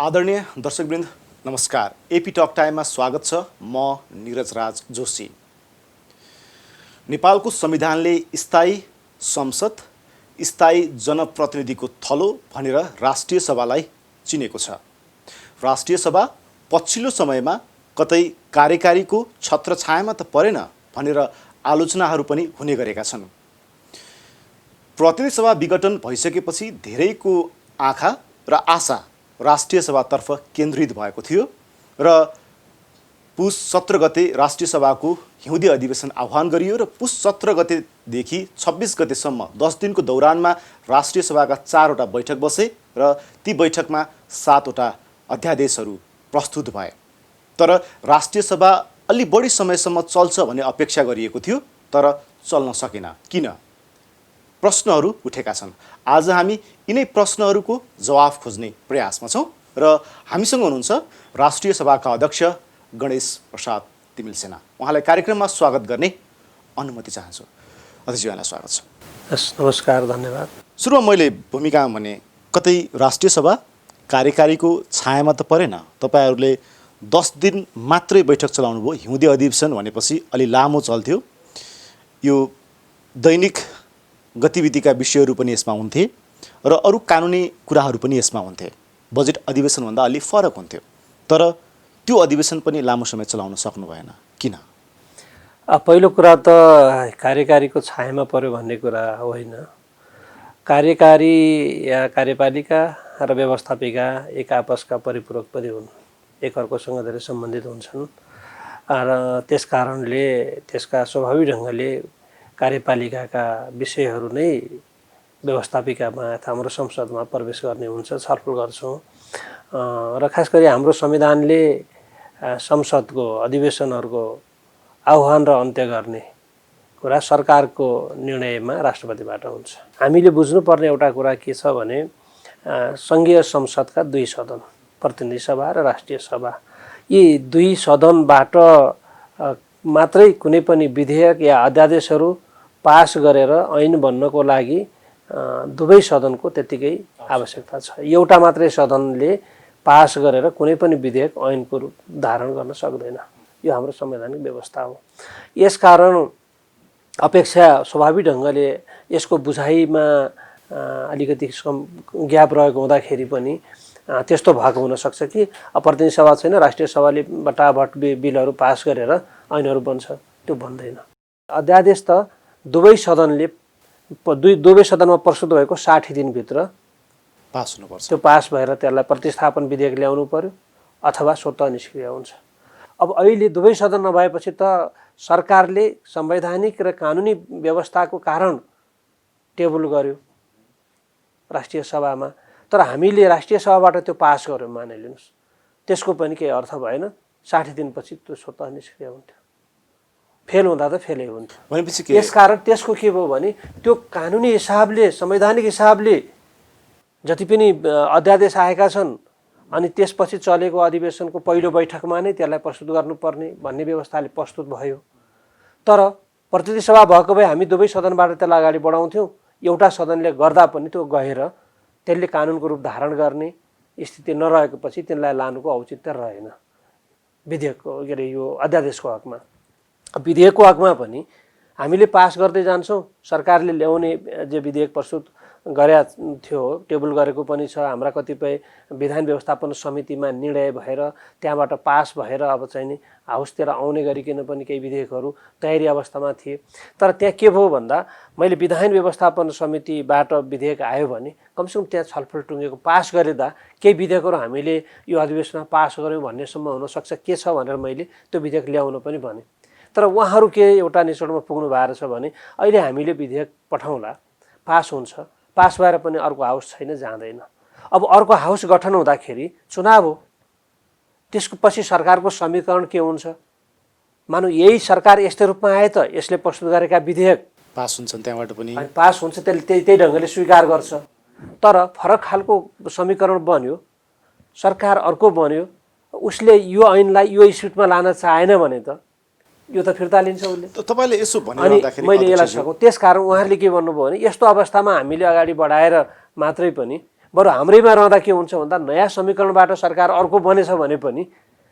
आदरणीय दर्शकवृन्द नमस्कार। AP talk टाइममा स्वागत छ। म नीरज राज जोशी। नेपालको संविधानले स्थायी संसद, स्थायी जनप्रतिनिधिको थलो भनेर राष्ट्रिय सभालाई चिनेको छ। राष्ट्रिय सभा पछिल्लो समयमा कतै कार्यकारीको छत्रछायामा त परेन भनेर आलोचनाहरू पनि हुने गरेका छन्। प्रतिनिधि सभा विघटन भइसकेपछि धेरैको आँखा र आशा राष्ट्रिय सभातर्फ केन्द्रित भएको थियो र पुस 17 गते राष्ट्रिय सभाको हिउँदे अधिवेशन आह्वान गरियो र पुस 17 गतेदेखि 26 गतेसम्म 10 दिनको दौरानमा राष्ट्रिय सभाका 4वटा बैठक बसे र ती बैठकमा 7वटा अध्यादेशहरू प्रस्तुत भए। तर राष्ट्रिय सभा अलि बढी समयसम्म चल्छ भन्ने अपेक्षा गरिएको थियो, तर चल्न सकेन। किन? प्रश्नहरू उठेका छन्। आज हामी यिनै प्रश्नहरूको जवाफ खोज्ने प्रयासमा छौँ र हामीसँग हुनुहुन्छ राष्ट्रिय सभाका अध्यक्ष गणेश प्रसाद तिमिल सेना। उहाँलाई कार्यक्रममा स्वागत गर्ने अनुमति चाहन्छु। अध्यक्षज्यूलाई स्वागत छ। नमस्कार, धन्यवाद। सुरुमा मैले भूमिकामा भने कतै राष्ट्रिय सभा कार्यकारीको छायामा त परेन। तपाईँहरूले 10 दिन मात्रै बैठक चलाउनु भयो। हिउँदे अधिवेशन भनेपछि अलि लामो चल्थ्यो। यो दैनिक गतिविधिका विषयहरू पनि यसमा हुन्थे र अरू कानुनी कुराहरू पनि यसमा हुन्थे। बजेट अधिवेशनभन्दा अलि फरक हुन्थ्यो, तर त्यो अधिवेशन पनि लामो समय चलाउन सक्नु भएन। किन? पहिलो कुरा त कार्यकारीको छायामा पर्यो भन्ने कुरा होइन। कार्यकारी या कार्यपालिका र व्यवस्थापिका एक आपसका परिपूरक पनि हुन्, एकअर्कोसँग धेरै सम्बन्धित हुन्छन् र त्यस कारणले त्यसका स्वाभाविक ढङ्गले कार्यपालिकाका विषयहरू नै व्यवस्थापिकामा अथवा हाम्रो संसदमा प्रवेश गर्ने हुन्छ, छलफल गर्छौँ। र खास गरी हाम्रो संविधानले संसदको अधिवेशनहरूको आह्वान र अन्त्य गर्ने कुरा सरकारको निर्णयमा राष्ट्रपतिबाट हुन्छ। हामीले बुझ्नुपर्ने एउटा कुरा के छ भने सङ्घीय संसदका 2 सदन, प्रतिनिधि सभा र राष्ट्रिय सभा, यी 2 सदनबाट मात्रै कुनै पनि विधेयक या अध्यादेशहरू पास गरेर ऐन बन्नको लागि दुवै सदनको त्यत्तिकै आवश्यकता छ। एउटा मात्रै सदनले पास गरेर कुनै पनि विधेयक ऐनको रूप धारण गर्न सक्दैन। यो हाम्रो संवैधानिक व्यवस्था हो। यसकारण अपेक्षा स्वाभाविक ढङ्गले यसको बुझाइमा अलिकति ग्याप रहेको हुँदाखेरि पनि त्यस्तो भएको हुनसक्छ कि प्रतिनिधि सभा छैन, राष्ट्रिय सभाले बटाबट बिलहरू पास गरेर ऐनहरू बन्छ, त्यो भन्दैन। अध्यादेश त दुवै सदनले दुवै सदनमा प्रस्तुत भएको 60 दिनभित्र पास हुनुपर्छ। त्यो पास भएर त्यसलाई प्रतिस्थापन विधेयक ल्याउनु पर्यो अथवा स्वतः निष्क्रिय हुन्छ। अब अहिले दुवै सदन नभएपछि त सरकारले संवैधानिक र कानुनी व्यवस्थाको कारण टेबल गर्यो राष्ट्रिय सभामा, तर हामीले राष्ट्रिय सभाबाट त्यो पास गर्यौँ मानिलिनुहोस्, त्यसको पनि केही अर्थ भएन। 60 दिनपछि त्यो स्वतः निष्क्रिय हुन्थ्यो। फेल हुँदा त फेलै हुन्थ्यो। भनेपछि के? यसकारण त्यसको के भयो भने त्यो कानुनी हिसाबले, संवैधानिक हिसाबले जति पनि अध्यादेश आएका छन् अनि त्यसपछि चलेको अधिवेशनको पहिलो बैठकमा नै त्यसलाई प्रस्तुत गर्नुपर्ने भन्ने व्यवस्थाले प्रस्तुत भयो। तर प्रतिनिधि सभा भएको भए हामी दुवै सदनबाट त्यसलाई अगाडि बढाउँथ्यौँ। एउटा सदनले गर्दा पनि त्यो गएर त्यसले कानुनको रूप धारण गर्ने स्थिति नरहेपछि त्यसलाई लानुको औचित्य रहेन विधेयकको के अरे यो अध्यादेशको हकमा। विधेयकको हकमा पनि हामीले पास गर्दै जान्छौँ। सरकारले ल्याउने जे विधेयक प्रस्तुत गरे थियो, टेबल गरेको पनि छ। हाम्रा कतिपय विधान व्यवस्थापन समितिमा निर्णय भएर त्यहाँबाट पास भएर अब चाहिँ नि हाउसतिर आउने गरिकन पनि केही विधेयकहरू तयारी अवस्थामा थिए। तर त्यहाँ के भयो भन्दा मैले विधान व्यवस्थापन समितिबाट विधेयक आयो भने कमसेकम त्यहाँ छलफल टुङ्गेको पास गरेदा केही विधेयकहरू हामीले यो अधिवेशनमा पास गऱ्यौँ भन्नेसम्म हुनसक्छ के छ भनेर मैले त्यो विधेयक ल्याउन पनि भने। तर उहाँहरू के एउटा निष्कर्षमा पुग्नु भएको छ भने अहिले हामीले विधेयक पठाउँला, पास हुन्छ, पास भएर पनि अर्को हाउस छैन, जाँदैन। अब अर्को हाउस गठन हुँदाखेरि चुनाव हो, त्यसको पछि सरकारको समीकरण के हुन्छ? मानौँ यही सरकार यस्तै रूपमा आए त यसले प्रस्तुत गरेका विधेयक पास हुन्छन्, त्यहाँबाट पनि पास हुन्छ, त्यसले त्यही ढङ्गले स्वीकार गर्छ। तर फरक खालको समीकरण बन्यो, सरकार अर्को बन्यो, उसले यो ऐनलाई यो स्पिडमा लान चाहेन भने त यो त फिर्ता लिन्छ उसले। तपाईले यसो भनिराख्दाखेरि मैले यसलाई सकौँ। त्यसकारण उहाँहरूले के भन्नुभयो भने यस्तो अवस्थामा हामीले अगाडि बढाएर मात्रै पनि बरु हाम्रैमा रहँदा के हुन्छ भन्दा नयाँ समीकरणबाट सरकार अर्को बनेछ भने पनि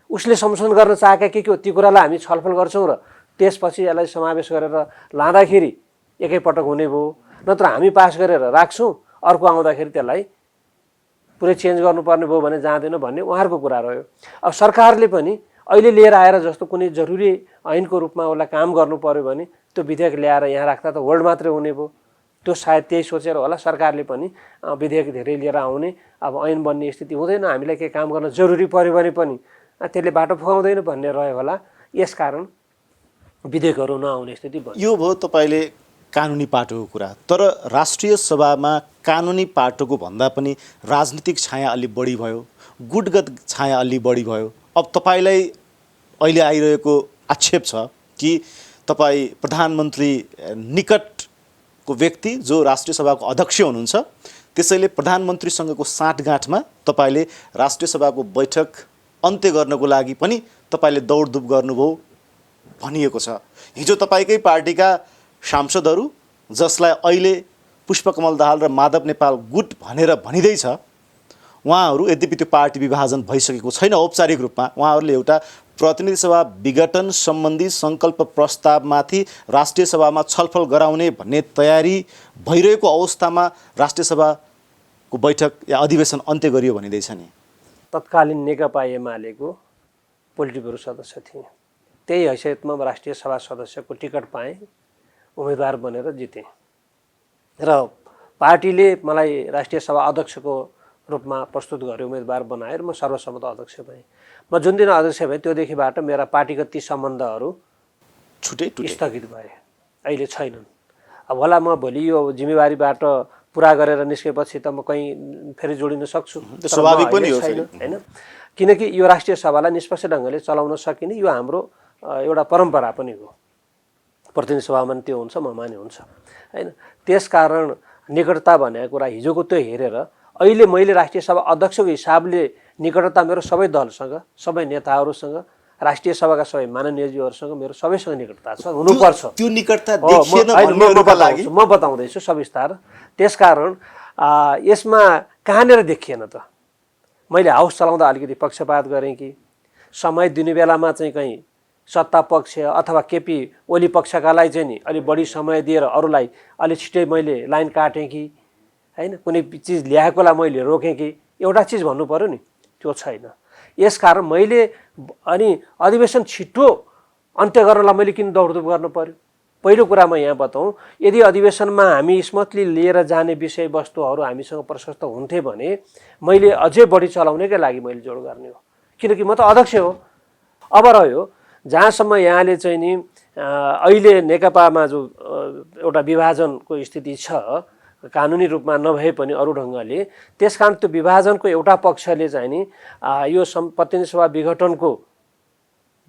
उसले संशोधन गर्न चाहेका के हो ती कुरालाई हामी छलफल गर्छौँ र त्यसपछि यसलाई समावेश गरेर लाँदाखेरि एकैपटक हुने भयो। नत्र हामी पास गरेर राख्छौँ अर्को आउँदाखेरि त्यसलाई पुरै चेन्ज गर्नुपर्ने भयो भने जाँदैन भन्ने उहाँहरूको कुरा रह्यो। अब सरकारले पनि अहिले लिएर आएर जस्तो कुनै जरुरी ऐनको रूपमा उसलाई काम गर्नु पर्यो भने त्यो विधेयक ल्याएर यहाँ राख्दा त होल्ड मात्रै हुने भयो। त्यो सायद त्यही सोचेर होला सरकारले पनि विधेयक धेरै लिएर आउने, अब ऐन बन्ने स्थिति हुँदैन, हामीलाई केही काम गर्न जरुरी पर्यो भने पनि त्यसले बाटो फुकाउँदैन भन्ने रह्यो होला। यसकारण विधेयकहरू नआउने स्थिति भयो। यो भयो तपाईँले कानुनी पाटोको कुरा, तर राष्ट्रिय सभामा कानुनी पाटोको भन्दा पनि राजनीतिक छाया अलि बढी भयो, गुटगत छाया अलि बढी भयो। अब तपाईँलाई अहिले आइरहेको आक्षेप छ कि तपाईँ प्रधानमन्त्री निकटको व्यक्ति जो राष्ट्रिय सभाको अध्यक्ष हुनुहुन्छ, त्यसैले प्रधानमन्त्रीसँगको साँठगाँठमा तपाईँले राष्ट्रिय सभाको बैठक अन्त्य गर्नको लागि पनि तपाईँले दौडधुप गर्नुभयो भनिएको छ। हिजो तपाईँकै पार्टीका सांसदहरू जसलाई अहिले पुष्पकमल दाहाल र माधव नेपाल गुट भनेर भनिँदैछ, उहाँहरू यद्यपि त्यो पार्टी विभाजन भइसकेको छैन औपचारिक रूपमा, उहाँहरूले एउटा प्रतिनिधि सभा विघटन सम्बन्धी सङ्कल्प प्रस्तावमाथि राष्ट्रिय सभामा छलफल गराउने भन्ने तयारी भइरहेको अवस्थामा राष्ट्रिय सभाको बैठक या अधिवेशन अन्त्य गरियो भनिँदैछ नि। तत्कालीन नेकपा एमालेको पोलिट ब्युरो सदस्य थिएँ, त्यही हैसियतमा राष्ट्रिय सभा सदस्यको टिकट पाएँ, उम्मेदवार बनेर जितेँ र पार्टीले मलाई राष्ट्रिय सभा अध्यक्षको रूपमा प्रस्तुत गर्यो, उम्मेदवार बनाएर म सर्वसम्मत अध्यक्ष भएँ। म जुन दिन अध्यक्ष भएँ त्योदेखिबाट मेरा पार्टीगत ती सम्बन्धहरू स्थगित भए, अहिले छैनन्। अब होला म भोलि यो जिम्मेवारीबाट पुरा गरेर निस्केपछि त म कहीँ फेरि जोडिन सक्छु, स्वाभाविक पनि हो हैन, किनकि यो राष्ट्रिय सभालाई निष्पक्ष ढङ्गले चलाउन सकिने यो हाम्रो एउटा परम्परा पनि हो। प्रतिनिधि सभामा त्यो हुन्छ, ममा नि हुन्छ हैन। त्यसकारण निकटता भनेको कुरा हिजोको त्यो हेरेर अहिले मैले राष्ट्रिय सभा अध्यक्षको हिसाबले निकटता मेरो सबै दलसँग, सबै नेताहरूसँग, राष्ट्रिय सभाका सबै माननीयज्यूहरूसँग मेरो सबैसँग निकटता छ, हुनुपर्छ। त्यो निकटता देखिएन भन्नेहरुका लागि म बताउँदैछु सविस्तार। त्यसकारण यसमा कहाँनिर देखिएन त? मैले हाउस चलाउँदा अलिकति पक्षपात गरेँ कि समय दिने बेलामा चाहिँ कहीँ सत्ता पक्ष अथवा केपी ओली पक्षकालाई चाहिँ नि अलि बढी समय दिएर अरूलाई अलि छिटै मैले लाइन काटेँ कि हैन, कुनै चिज ल्याएकोलाई मैले रोकेँ कि, एउटा चिज भन्नु पर्यो नि, त्यो छैन। यसकारण मैले अनि अधिवेशन छिटो अन्त्य गर्नलाई मैले किन दौडधुप गर्नु पर्यो? पहिलो कुरा म यहाँ बताउँ, यदि अधिवेशनमा हामी स्मूथली लिएर जाने विषयवस्तुहरू हामीसँग प्रशस्त हुन्थे भने मैले अझै बढी चलाउनेकै लागि मैले जोड गर्ने हो, किनकि म त अध्यक्ष हो। अब रह्यो जहाँसम्म यहाँले चाहिँ नि अहिले नेकपामा जो एउटा विभाजनको स्थिति छ कानुनी रूपमा नभए पनि अरू ढङ्गले, त्यसकारण त्यो विभाजनको एउटा पक्षले चाहिँ नि यो प्रतिनिधि सभा विघटनको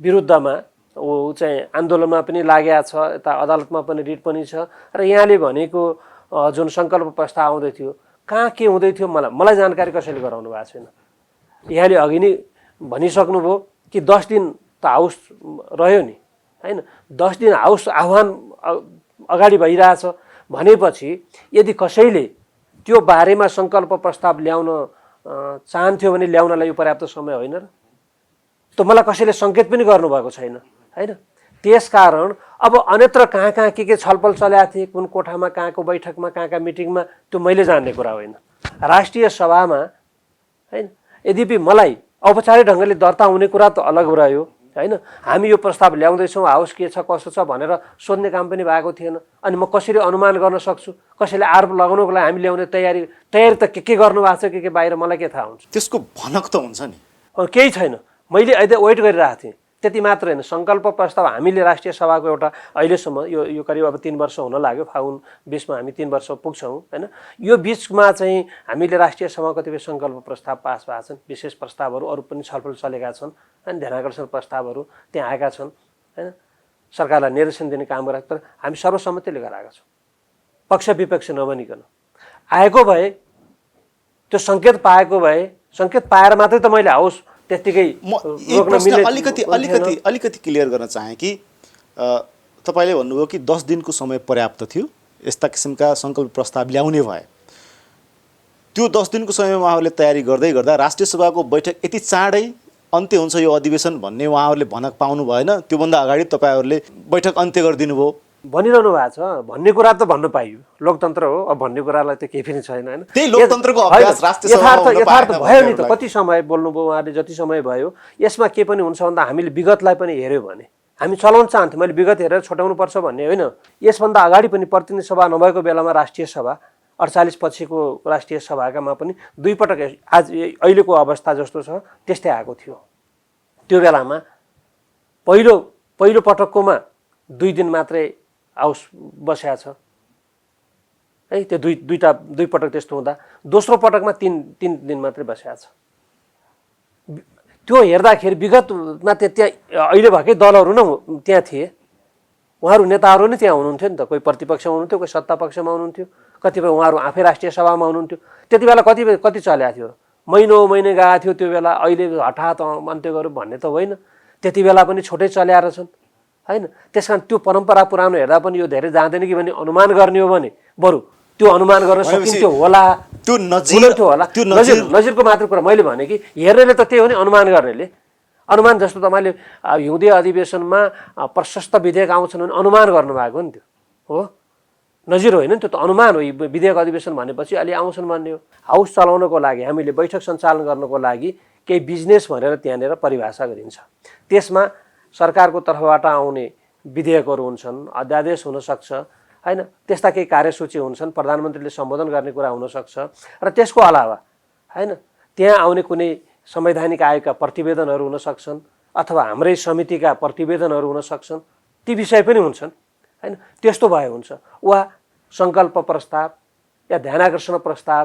विरुद्धमा ऊ चाहिँ आन्दोलनमा पनि लागेको छ, यता अदालतमा पनि रिट पनि छ र यहाँले भनेको जुन सङ्कल्प प्रस्ताव आउँदै थियो कहाँ के हुँदै थियो मलाई जानकारी कसैले गराउनु भएको छैन। यहाँले अघि नै भनिसक्नुभयो कि 10 दिन त हाउस रह्यो नि हैन, 10 दिन हाउस आह्वान अगाडि भइरहेछ भनेपछि यदि कसैले त्यो बारेमा सङ्कल्प प्रस्ताव ल्याउन चाहन्थ्यो भने ल्याउनलाई यो पर्याप्त समय होइन र? त मलाई कसैले सङ्केत पनि गर्नुभएको छैन हैन। त्यसकारण अब अन्यत्र कहाँ कहाँ के छलफल चलेको थिए, कुन कोठामा, कहाँको बैठकमा, कहाँका मिटिङमा, त्यो मैले जान्ने कुरा होइन। राष्ट्रिय सभामा हैन, यद्यपि मलाई औपचारिक ढङ्गले दर्ता हुने कुरा त अलग रह्यो हैन, हामी यो प्रस्ताव ल्याउँदैछौँ, हाउस के छ कसो छ भनेर सोध्ने काम पनि भएको थिएन। अनि म कसरी अनुमान गर्न सक्छु? कसैले आरोप लगाउनको लागि हामी ल्याउने तयारी त के गर्नु भएको छ, के बाहिर मलाई के थाहा हुन्छ? त्यसको भनक त हुन्छ नि। केही छैन, मैले अहिले वेट गरिरहेको थिएँ। त्यति मात्र होइन, सङ्कल्प प्रस्ताव हामीले राष्ट्रिय सभाको एउटा अहिलेसम्म यो करिब अब 3 वर्ष हुन लाग्यो, फागुन 20मा हामी 3 वर्ष पुग्छौँ हैन। यो बिचमा चाहिँ हामीले राष्ट्रिय सभामा कतिपय सङ्कल्प प्रस्ताव पास भएको छन्, विशेष प्रस्तावहरू अरू पनि छलफल चलेका छन् अनि ध्यानाकर्षण प्रस्तावहरू त्यहाँ आएका छन् हैन। सरकारलाई निर्देशन दिने काम गरेका, तर हामी सर्वसम्मतिले गराएका छौँ, पक्ष विपक्ष नबनिकन। आएको भए त्यो सङ्केत पाएको भए, सङ्केत पाएर मात्रै त मैले हाउस त्यतिकै रोक्न मिल्ने। अलिकति क्लियर गर्न चाहेँ कि तपाईँले भन्नुभयो कि 10 दिनको समय पर्याप्त थियो यस्ता किसिमका सङ्कल्प प्रस्ताव ल्याउने भए। त्यो 10 दिनको समयमा उहाँहरूले तयारी गर्दै गर्दा राष्ट्रिय सभाको बैठक यति चाँडै अन्त्य हुन्छ यो अधिवेशन भन्ने उहाँहरूले भनक पाउनु भएन? त्योभन्दा अगाडि तपाईँहरूले बैठक अन्त्य गरिदिनु भयो। भनिरहनु भएको छ, भन्ने कुरा त भन्न पाइयो, लोकतन्त्र हो। अब भन्ने कुरालाई त केही पनि छैन होइन। त्यही लोकतन्त्रको अभ्यास राष्ट्रिय सभामा हुन यथार्थ पाएन भयो नि त। भन्नेहरूलाई। कति समय बोल्नुभयो उहाँले, जति समय भयो। यसमा के पनि हुन्छ भन्दा हामीले विगतलाई पनि हेऱ्यो भने हामी चलाउन चाहन्थ्यौँ। मैले विगत हेरेर छोटाउनु पर्छ भन्ने होइन। यसभन्दा अगाडि पनि प्रतिनिधि सभा नभएको बेलामा राष्ट्रिय सभा 48 पछिको राष्ट्रिय सभाकामा पनि 2 पटक आज अहिलेको अवस्था जस्तो छ त्यस्तै आएको थियो। त्यो बेलामा पहिलो पटककोमा 2 दिन मात्रै हाउस बसेको छ है। त्यो दुई पटक त्यस्तो हुँदा दोस्रो पटकमा 3 दिन मात्रै बसेको छ। त्यो हेर्दाखेरि विगतमा त्यहाँ अहिले भएकै दलहरू नै त्यहाँ थिए, उहाँहरू नेताहरू नै त्यहाँ हुनुहुन्थ्यो नि त। कोही प्रतिपक्षमा हुनुहुन्थ्यो, कोही सत्तापक्षमा हुनुहुन्थ्यो, कतिपय उहाँहरू आफै राष्ट्रिय सभामा हुनुहुन्थ्यो। त्यति बेला कति चलेको थियो, महिने गएको थियो त्यो बेला। अहिले हठात अन्त्य गरौँ भन्ने त होइन, त्यति बेला पनि छोटै चल्या रहेछन् होइन। त्यस कारण त्यो परम्परा पुरानो हेर्दा पनि यो धेरै जाँदैन कि भन्ने अनुमान गर्ने हो भने बरु त्यो अनुमान गर्न सकिन्थ्यो होला। त्यो नजिरको मात्र कुरा मैले भने कि हेर्नेले त त्यही हो नि, अनुमान गर्नेले। अनुमान जस्तो तपाईँले हिउँदे अधिवेशनमा प्रशस्त विधेयक आउँछन् भने अनुमान गर्नुभएको नि, त्यो हो, नजिर होइन नि त्यो त अनुमान हो। विधेयक अधिवेशन भनेपछि अलि आउँछन् भन्ने हो। हाउस चलाउनको लागि हामीले बैठक सञ्चालन गर्नको लागि केही बिजनेस भनेर त्यहाँनिर परिभाषा गरिन्छ। त्यसमा सरकारको तर्फबाट आउने विधेयकहरू हुन्छन्, अध्यादेश हुनसक्छ होइन, त्यस्ता केही कार्यसूची हुन्छन्, प्रधानमन्त्रीले सम्बोधन गर्ने कुरा हुनसक्छ। र त्यसको अलावा होइन त्यहाँ आउने कुनै संवैधानिक आयोगका प्रतिवेदनहरू हुन सक्छन् अथवा हाम्रै समितिका प्रतिवेदनहरू हुन सक्छन्, ती विषय पनि हुन्छन् होइन। त्यस्तो भए हुन्छ। वा सङ्कल्प प्रस्ताव या ध्यानाकर्षण प्रस्ताव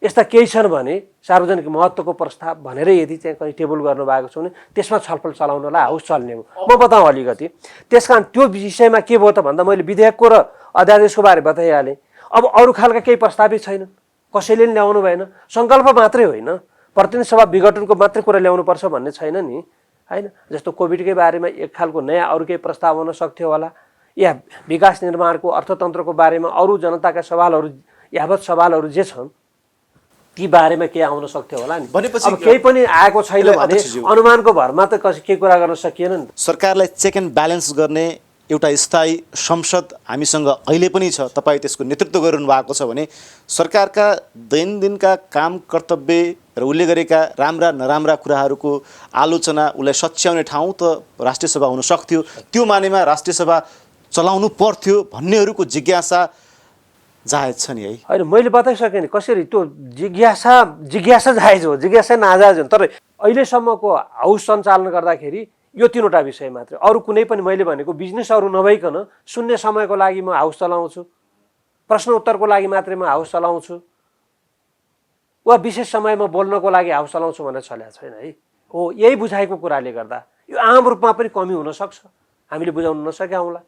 यस्ता केही छन् भने सार्वजनिक महत्त्वको प्रस्ताव भनेर यदि चाहिँ कहीँ टेबल गर्नुभएको छ भने त्यसमा छलफल चलाउनलाई हाउस चल्ने हो। म बताउँ अलिकति। त्यस कारण त्यो विषयमा के भयो त भन्दा मैले विधेयकको र अध्यादेशको बारे बताइहालेँ। अब अरू खालका केही प्रस्तावित छैनन्, कसैले पनि ल्याउनु भएन। सङ्कल्प मात्रै होइन, प्रतिनिधि सभा विघटनको मात्रै कुरा ल्याउनुपर्छ भन्ने छैन नि होइन। जस्तो कोभिडकै बारेमा एक खालको नयाँ अरू केही प्रस्ताव हुन सक्थ्यो होला, या विकास निर्माणको अर्थतन्त्रको बारेमा अरू जनताका सवालहरू यावत सवालहरू जे छन् ती बारेमा के आउन सक्थ्यो होला नि। भनेपछि अब केही पनि आएको छैन भने अनुमानको भरमा त केही कुरा गर्न सकिएन नि। सरकारलाई चेक एन्ड ब्यालेन्स गर्ने एउटा स्थायी संसद हामीसँग अहिले पनि छ, तपाईँ त्यसको नेतृत्व गरिरहनु भएको छ भने सरकारका दैनन्दिनका काम कर्तव्य र उसले गरेका राम्रा नराम्रा कुराहरूको आलोचना, उसलाई सच्याउने ठाउँ त राष्ट्रिय सभा हुन सक्थ्यो। त्यो मानेमा राष्ट्रिय सभा चलाउनु पर्थ्यो भन्नेहरूको जिज्ञासा जायज छ नि है। होइन, मैले बताइसकेँ नि कसरी त्यो जिज्ञासा जायज हो, जिज्ञासा नाजायज हो। तर अहिलेसम्मको हाउस सञ्चालन गर्दाखेरि यो 3वटा विषय मात्रै, अरू कुनै पनि मैले भनेको बिजनेसहरू नभइकन शून्य समयको लागि म हाउस चलाउँछु, प्रश्न उत्तरको लागि मात्रै म हाउस चलाउँछु, वा विशेष समयमा बोल्नको लागि हाउस चलाउँछु भनेर चलेको छैन है। हो, यही बुझाइको कुराले गर्दा यो आम रूपमा पनि कमी हुनसक्छ, हामीले बुझाउन नसक्या होला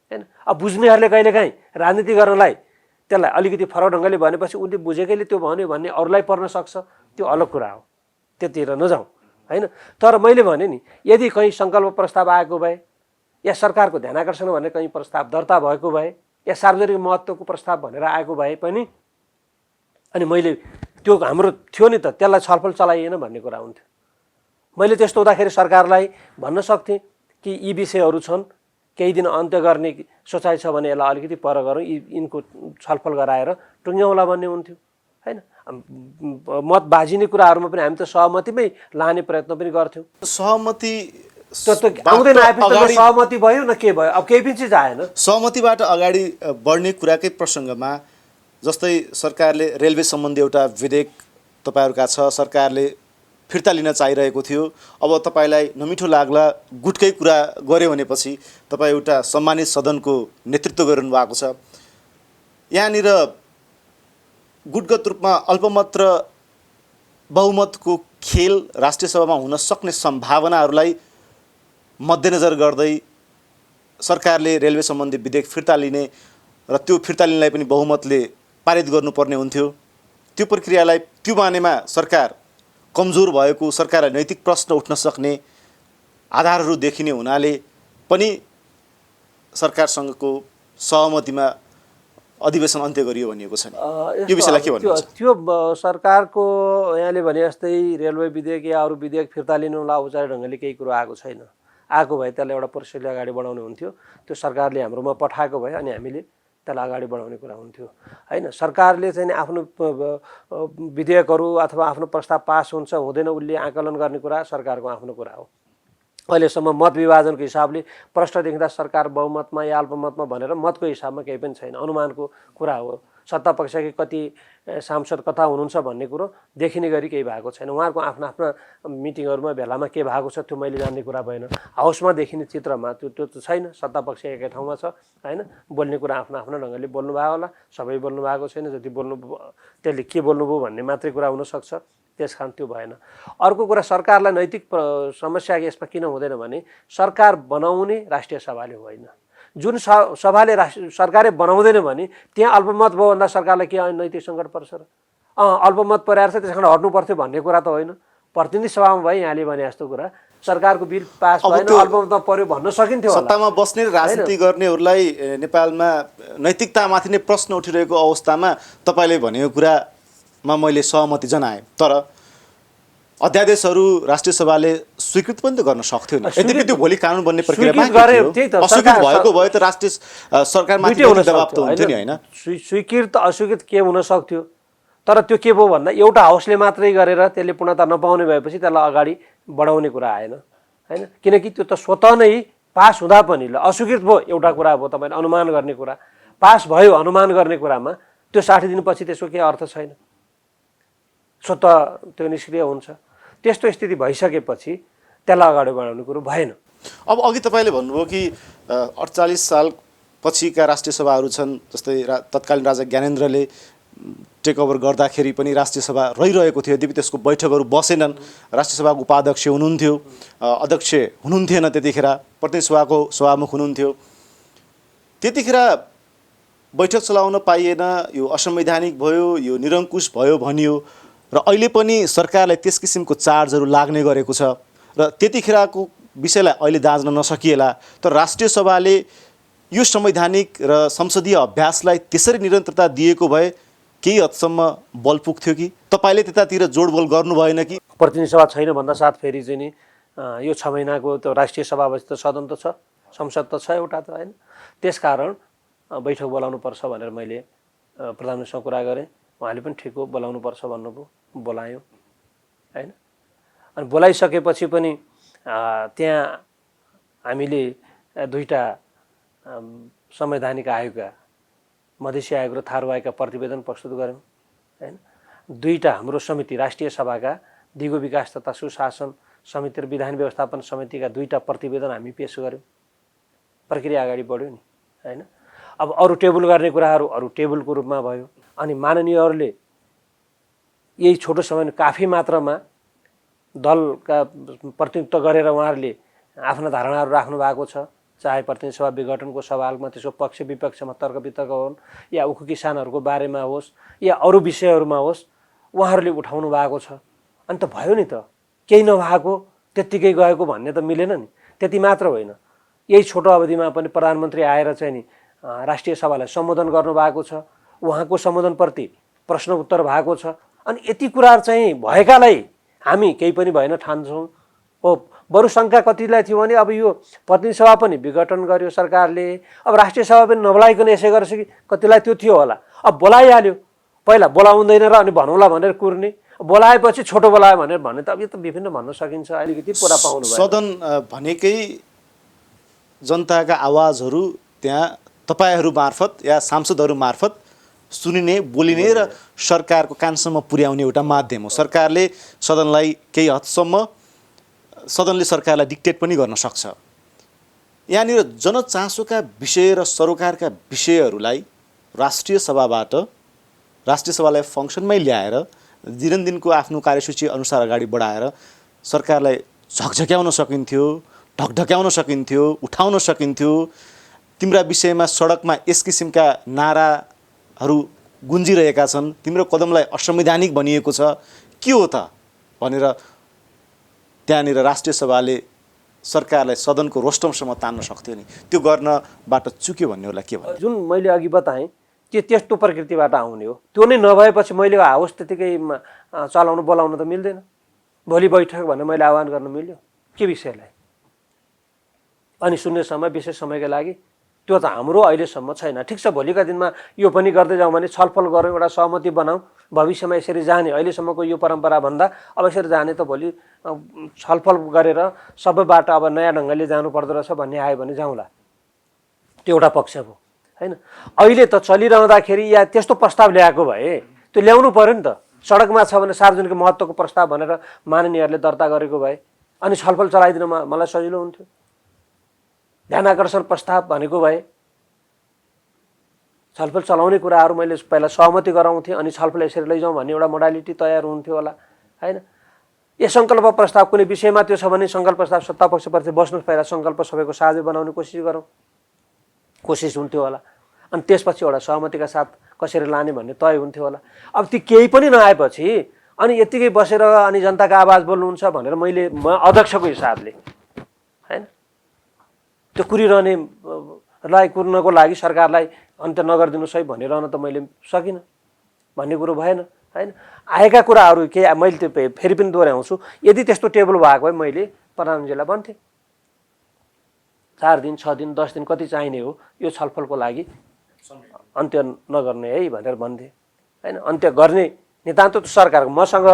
होइन। अब बुझ्नेहरूले कहिलेकाहीँ राजनीति गर्नलाई त्यसलाई अलिकति फरक ढङ्गले भनेपछि उसले बुझेकैले त्यो भन्यो भन्ने अरूलाई पर्न सक्छ, त्यो अलग कुरा हो, त्यतिर नजाउँ होइन। तर मैले भने नि यदि कहीँ सङ्कल्प प्रस्ताव आएको भए या सरकारको ध्यानाकर्षण भन्ने कहीँ प्रस्ताव दर्ता भएको भए या सार्वजनिक महत्त्वको प्रस्ताव भनेर आएको भए पनि अनि मैले त्यो हाम्रो थियो नि त त्यसलाई छलफल चलाइएन भन्ने कुरा हुन्थ्यो। मैले त्यस्तो हुँदाखेरि सरकारलाई भन्न सक्थेँ कि यी विषयहरू छन्, केही दिन अन्त्य गर्ने सोचाइ छ भने यसलाई अलिकति पर गरौँ, यिनको छलफल गराएर टुङ्ग्याउँला भन्ने हुन्थ्यो होइन। मत बाजिने कुराहरूमा पनि हामी त सहमतिमै लाने प्रयत्न पनि गर्थ्यौँ। सहमति आउँदैन आएपछि सहमति भयो न के भयो, अब केही पनि चिज आएन। सहमतिबाट अगाडि बढ्ने कुराकै प्रसङ्गमा जस्तै सरकारले रेलवे सम्बन्धी एउटा विधेयक तपाईँहरूका छ, सरकारले फिर्ता लिन चाहिरहेको थियो। अब तपाईँलाई नमिठो लाग्ला गुटकै कुरा गऱ्यो भनेपछि तपाईँ एउटा सम्मानित सदनको नेतृत्व गरिरहनु भएको छ। यहाँनिर गुटगत रूपमा अल्पमत र बहुमतको खेल राष्ट्रिय सभामा हुन सक्ने सम्भावनाहरूलाई मध्यनजर गर्दै सरकारले रेलवे सम्बन्धी विधेयक फिर्ता लिने र त्यो फिर्ता लिनलाई पनि बहुमतले पारित गर्नुपर्ने हुन्थ्यो। त्यो प्रक्रियालाई त्यो मानेमा सरकार कमजोर भएको, सरकारलाई नैतिक प्रश्न उठ्न सक्ने आधारहरू देखिने हुनाले पनि सरकारसँगको सहमतिमा अधिवेशन अन्त्य गरियो भनिएको छ नि यो यस्तो विषयलाई के अब भन्नुहुन्छ? त्यो सरकारको यहाँले भने जस्तै रेलवे विधेयक या अरू विधेयक फिर्ता लिनुलाई औपचारिक ढङ्गले केही कुरो आएको छैन। आएको भए त्यसलाई एउटा प्रोसेसले अगाडि बढाउने हुन्थ्यो। त्यो सरकारले हाम्रोमा पठाएको भए अनि हामीले त्यसलाई अगाडि बढाउने कुरा हुन्थ्यो होइन। सरकारले चाहिँ आफ्नो विधेयकहरू अथवा आफ्नो प्रस्ताव पास हुन्छ हुँदैन उसले आकलन गर्ने कुरा सरकारको आफ्नो कुरा हो। अहिलेसम्म मत विभाजनको हिसाबले प्रश्न देखिँदा सरकार बहुमतमा या अल्पमतमा भनेर मतको हिसाबमा केही पनि छैन, अनुमानको कुरा हो। सत्ता पक्षकी कति सांसद कता हुनुहुन्छ भन्ने कुरो देखिने गरी केही भएको छैन। उहाँहरूको आफ्ना आफ्ना मिटिङहरूमा भेलामा के भएको छ त्यो मैले जान्ने कुरा भएन। हाउसमा देखिने चित्रमा त्यो त छैन। सत्ता पक्ष एकै ठाउँमा छ होइन। बोल्ने कुरा आफ्नो आफ्नो ढङ्गले बोल्नुभयो होला, सबै बोल्नु भएको छैन। जति बोल्नु त्यसले के बोल्नुभयो भन्ने मात्रै कुरा हुनसक्छ, त्यस कारण त्यो भएन। अर्को कुरा सरकारलाई नैतिक समस्या यसमा किन हुँदैन भने सरकार बनाउने राष्ट्रिय सभाले होइन। जुन सभाले सरकारले बनाउँदैन भने त्यहाँ अल्पमत भयो भन्दा सरकारलाई के नैतिक सङ्कट पर्छ र? अल्पमत परेर छ त्यस कारण हट्नु पर्थ्यो भन्ने कुरा त होइन। प्रतिनिधि सभामा भए यहाँले भने जस्तो कुरा सरकारको बिल पास भएन अल्पमतमा पर्यो भन्न सकिन्थ्यो। सत्तामा बस्ने र राजनीति गर्नेहरूलाई नेपालमा नैतिकतामाथि नै प्रश्न उठिरहेको अवस्थामा तपाईँले भनेको कुरामा मैले सहमति जनाएँ, तर अध्यादेशहरू राष्ट्रिय सभाले स्वीकृत पनि त गर्न सक्थ्यो नि। यद्यपि त्यो भोलि कानुन बन्ने प्रक्रिया अस्वीकृत भएको भए त राष्ट्रिय सरकारमाथि दबाब त हुन्थ्यो नि होइन। स्वीकृत अस्वीकृत के हुन सक्थ्यो, तर त्यो के भयो भन्दा एउटा हाउसले मात्रै गरेर त्यसले पूर्णता नपाउने भएपछि त्यसलाई अगाडि बढाउने कुरा आएन होइन। किनकि त्यो त स्वतः नै पास हुँदा पनि ल अस्वीकृत भयो एउटा कुरा भयो, तपाईँले अनुमान गर्ने कुरा। पास भयो अनुमान गर्ने कुरामा त्यो 60 दिनपछि त्यसको केही अर्थ छैन, स्वतः त्यो निष्क्रिय हुन्छ। त्यस्तो स्थिति भइसकेपछि त्यसलाई अगाडि बढाउने कुरो भएन। अब अघि तपाईँले भन्नुभयो कि 48 साल पछिका राष्ट्रिय सभाहरू छन्, जस्तै तत्कालीन राजा ज्ञानेन्द्रले टेक ओभर गर्दाखेरि पनि राष्ट्रिय सभा रहिरहेको थियो, यद्यपि त्यसको बैठकहरू बसेनन्। राष्ट्रिय सभाको उपाध्यक्ष हुनुहुन्थ्यो, अध्यक्ष हुनुहुन्थेन, त्यतिखेर प्रतिनिधि सभाको सभामुख हुनुहुन्थ्यो। त्यतिखेर बैठक चलाउन पाइएन, यो असंवैधानिक भयो, यो निरङ्कुश भयो भनियो र अहिले पनि सरकारलाई त्यस किसिमको चार्जहरू लाग्ने गरेको छ र त्यतिखेरको विषयलाई अहिले दाँच्न नसकिएला। तर राष्ट्रिय सभाले यो संवैधानिक र संसदीय अभ्यासलाई त्यसरी निरन्तरता दिएको भए केही हदसम्म बल पुग्थ्यो कि तपाईँले त्यतातिर जोडबोल गर्नु भएन कि? प्रतिनिधि सभा छैन भन्दा साथ फेरि चाहिँ नि यो 6 महिनाको त्यो राष्ट्रिय सभापछि त सदन त छ, संसद त छ एउटा त होइन। त्यसकारण बैठक बोलाउनुपर्छ भनेर मैले प्रधानमन्त्रीसँग कुरा गरेँ। उहाँले पनि ठिक हो बोलाउनुपर्छ भन्नुभयो, बोलायो होइन। अनि बोलाइसकेपछि पनि त्यहाँ हामीले दुईटा संवैधानिक आयोगका मधेसी आयोग र थारू आयोगका प्रतिवेदन प्रस्तुत गऱ्यौँ होइन। दुईटा हाम्रो समिति राष्ट्रिय सभाका दिगो विकास तथा सुशासन समिति र विधान व्यवस्थापन समितिका दुईटा प्रतिवेदन हामी पेश गऱ्यौँ। प्रक्रिया अगाडि बढ्यो नि होइन। अब अरू टेबल गर्ने कुराहरू अरू टेबलको रूपमा भयो। अनि माननीयहरूले यही छोटो समयमा काफी मात्रामा दलका प्रतिनिधित्व गरेर उहाँहरूले आफ्ना धारणाहरू राख्नु भएको छ। चाहे प्रतिनिधि सभा विघटनको सवालमा त्यसको पक्ष विपक्षमा तर्क वितर्क होस् या उखु किसानहरूको बारेमा होस् या अरू विषयहरूमा होस्, उहाँहरूले उठाउनु भएको छ। अनि त भयो नि त, केही नभएको त्यत्तिकै गएको भन्ने त मिलेन नि। त्यति मात्र होइन, यही छोटो अवधिमा पनि प्रधानमन्त्री आएर चाहिँ नि राष्ट्रिय सभालाई सम्बोधन गर्नुभएको छ, उहाँको सम्बोधनप्रति प्रश्न उत्तर भएको छ। अनि यति कुराहरू चाहिँ भएकालाई हामी केही पनि भएन ठान्छौँ। हो बरु शङ्का कतिलाई थियो भने अब यो प्रतिनिधि सभा पनि विघटन गर्यो सरकारले, अब राष्ट्रिय सभा पनि नबोलाइकन यसै गर्छ कि कतिलाई त्यो थियो होला। अब बोलाइहाल्यो, पहिला बोलाउँदैन र अनि भनौँला भनेर कुर्ने, बोलाएपछि छोटो बोलायो भनेर भन्ने त अब यो त विभिन्न भन्न सकिन्छ। अलिकति पुरा पाउनु भयो। सदन भनेकै जनताका आवाजहरू त्यहाँ तपाईँहरू मार्फत या सांसदहरू मार्फत सुनिने, बोलिने र सरकारको कानसम्म पुर्याउने एउटा माध्यम हो। सरकारले सदनलाई केही हदसम्म सदनले सरकारलाई डिक्टेट पनि गर्न सक्छ। यहाँनिर जनचासोका विषय र सरोकारका विषयहरूलाई राष्ट्रिय सभाबाट राष्ट्रिय सभालाई फङ्सनमै ल्याएर दिनदिनको आफ्नो कार्यसूची अनुसार अगाडि बढाएर सरकारलाई झकझक्याउन सकिन्थ्यो, ढकढक्याउन सकिन्थ्यो, उठाउन सकिन्थ्यो। तिम्रा विषयमा सडकमा यस किसिमका नाराहरू गुन्जिरहेका छन्, तिम्रो कदमलाई असंवैधानिक भनिएको छ, के हो त भनेर त्यहाँनिर राष्ट्रिय सभाले सरकारलाई सदनको रोस्टमसम्म तान्न सक्थ्यो नि। त्यो गर्नबाट चुक्यो भन्नेहरूलाई के भन्नु? जुन मैले अघि बताएँ त्यस्तो प्रकृतिबाट आउने हो। त्यो नै नभएपछि मैले हाउस त्यतिकै चलाउनु बोलाउनु त मिल्दैन। भोलि बैठक भनेर मैले आह्वान गर्न मिल्यो के विषयलाई? अनि शून्य समय विशेष समयका लागि त्यो त हाम्रो अहिलेसम्म छैन। ठिक छ, भोलिका दिनमा यो पनि गर्दै जाउँ भने छलफल गरौँ, एउटा सहमति बनाऊँ, भविष्यमा यसरी जाने। अहिलेसम्मको यो परम्परा भन्दा अब यसरी जाने त भोलि छलफल गरेर सबैबाट अब नयाँ ढङ्गले जानु पर्दो रहेछ भन्ने आयो भने जाउँला। त्यो एउटा पक्ष भयो हैन। अहिले त चलिरहँदाखेरि या त्यस्तो प्रस्ताव ल्याएको भए त्यो ल्याउनु पर्यो नि त। सडकमा छ भने सार्वजनिक महत्त्वको प्रस्ताव भनेर माननीयहरूले दर्ता गरेको भए अनि छलफल चलाइदिन मलाई सजिलो हुन्थ्यो। ध्यान आकर्षण प्रस्ताव भनेको भए छलफल चलाउने कुराहरू मैले पहिला सहमति गराउँथेँ अनि छलफल यसरी लैजाउँ भन्ने एउटा मोडालिटी तयार हुन्थ्यो होला हैन। यो सङ्कल्प प्रस्ताव कुनै विषयमा त्यो छ भने सङ्कल्प प्रस्ताव सत्तापक्षप्रति बस्नुहोस्, पहिला सङ्कल्प सबैको साझै बनाउने कोसिस गरौँ, कोसिस हुन्थ्यो होला। अनि त्यसपछि एउटा सहमतिका साथ कसरी लाने भन्ने तय हुन्थ्यो होला। अब ती केही पनि नआएपछि अनि यत्तिकै बसेर अनि जनताको आवाज बोल्नुहुन्छ भनेर म अध्यक्षको हिसाबले हैन त्यो कुरिरहनेलाई कुर्नको लागि सरकारलाई अन्त्य नगरिदिनुहोस् है भनिरहन त मैले सकिनँ भन्ने कुरो भएन हैन। आएका कुराहरू के मैले त्यो फेरि पनि दोहोऱ्याउँछु, यदि त्यस्तो टेबल भएको भए मैले प्रधानमन्त्रीलाई भन्थेँ 4 दिन 6 दिन 10 दिन कति चाहिने हो यो छलफलको लागि अन्त्य नगर्ने है भनेर भन्थे हैन। अन्त्य गर्ने नितान्त त सरकारको मसँग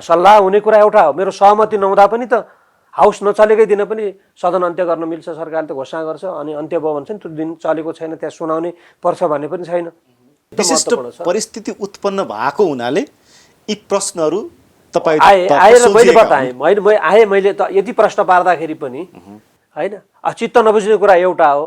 सल्लाह हुने कुरा एउटा हो। मेरो सहमति नहुँदा पनि त हाउस नचलेकै दिन पनि सदन अन्त्य गर्न मिल्छ, सरकारले त घोषणा गर्छ अनि अन्त्य भयो भन्छ नि त्यो दिन चलेको छैन त्यहाँ सुनाउने पर्छ भन्ने पनि छैन। विशिष्ट परिस्थिति उत्पन्न भएको हुनाले यी प्रश्नहरू तपाईँ आएर मैले बताएँ मैले त यति प्रश्न पार्दाखेरि पनि हैन चित्त नबुझ्ने कुरा एउटा हो।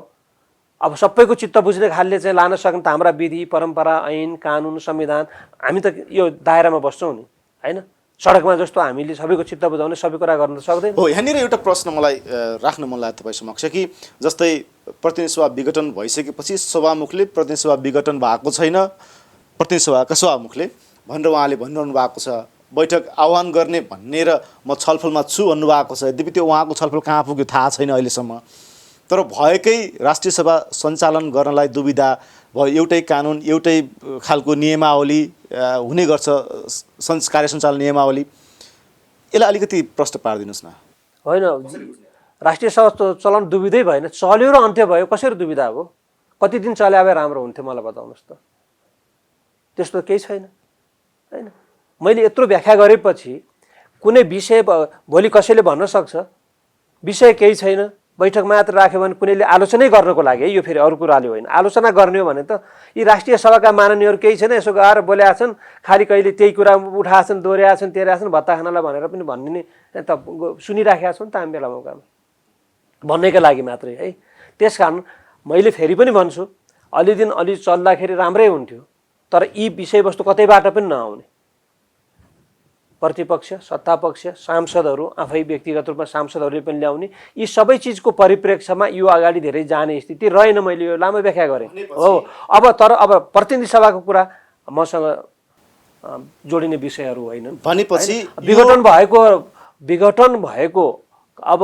अब सबैको चित्त बुझ्ने खालले चाहिँ लान सक्ने त हाम्रा विधि परम्परा ऐन कानुन संविधान हामी त यो दायरामा बस्छौँ नि हैन। सडकमा जस्तो हामीले सबैको चित्त बुझाउने सबै कुरा गर्न सक्दैन हो। यहाँनिर एउटा प्रश्न मलाई राख्न मन लाग्यो तपाईँ समक्ष कि जस्तै प्रतिनिधि सभा विघटन भइसकेपछि सभामुखले प्रतिनिधि सभा विघटन भएको छैन, प्रतिनिधि सभाका सभामुखले भनेर उहाँले भनिरहनु भएको छ, बैठक आह्वान गर्ने भन्ने र म छलफलमा छु भन्नुभएको छ। यद्यपि त्यो उहाँको छलफल कहाँ पुग्यो थाहा छैन अहिलेसम्म, तर भएकै राष्ट्रिय सभा सञ्चालन गर्नलाई दुविधा भयो। एउटै कानुन एउटै खालको नियमावली हुने गर्छ, कार्य सञ्चालन नियमावली, यसलाई अलिकति प्रश्न पारिदिनुहोस् न। होइन राष्ट्रिय सभा चलाउन दुविधै भएन, चल्यो र अन्त्य भयो, कसरी दुविधा हो? कति दिन चल्या भए राम्रो हुन्थ्यो मलाई बताउनुहोस् त। त्यस्तो केही छैन हैन। मैले यत्रो व्याख्या गरेपछि कुनै विषय भोलि कसैले भन्न सक्छ विषय केही छैन, बैठक मात्र राख्यो भने कुनैले आलोचनै गर्नको लागि है, यो फेरि अरू कुराले होइन, आलोचना गर्ने हो भने त यी राष्ट्रिय सभाका माननीयहरू केही छैन यसो गएर बोलेका छन्, खालि कहिले त्यही कुरा उठाएका छन्, दोहोऱ्याएका छन्, तेरेका छन्, भत्ता खानालाई भनेर पनि भन्ने त सुनिराखेका छौँ त हामी बेला मौकामा भन्नेका लागि मात्रै है। त्यसकारण मैले फेरि पनि भन्छु अलि चल्दाखेरि राम्रै हुन्थ्यो, तर यी विषयवस्तु कतैबाट पनि नआउने। प्रतिपक्ष सत्तापक्ष सांसदहरू आफै व्यक्तिगत रूपमा सांसदहरूले पनि ल्याउने, यी सबै चिजको परिप्रेक्ष्यमा यो अगाडि धेरै जाने स्थिति रहेन। मैले यो लामो व्याख्या गरेँ हो। अब प्रतिनिधि सभाको कुरा मसँग जोडिने विषयहरू होइनन् भनेपछि विघटन भएको अब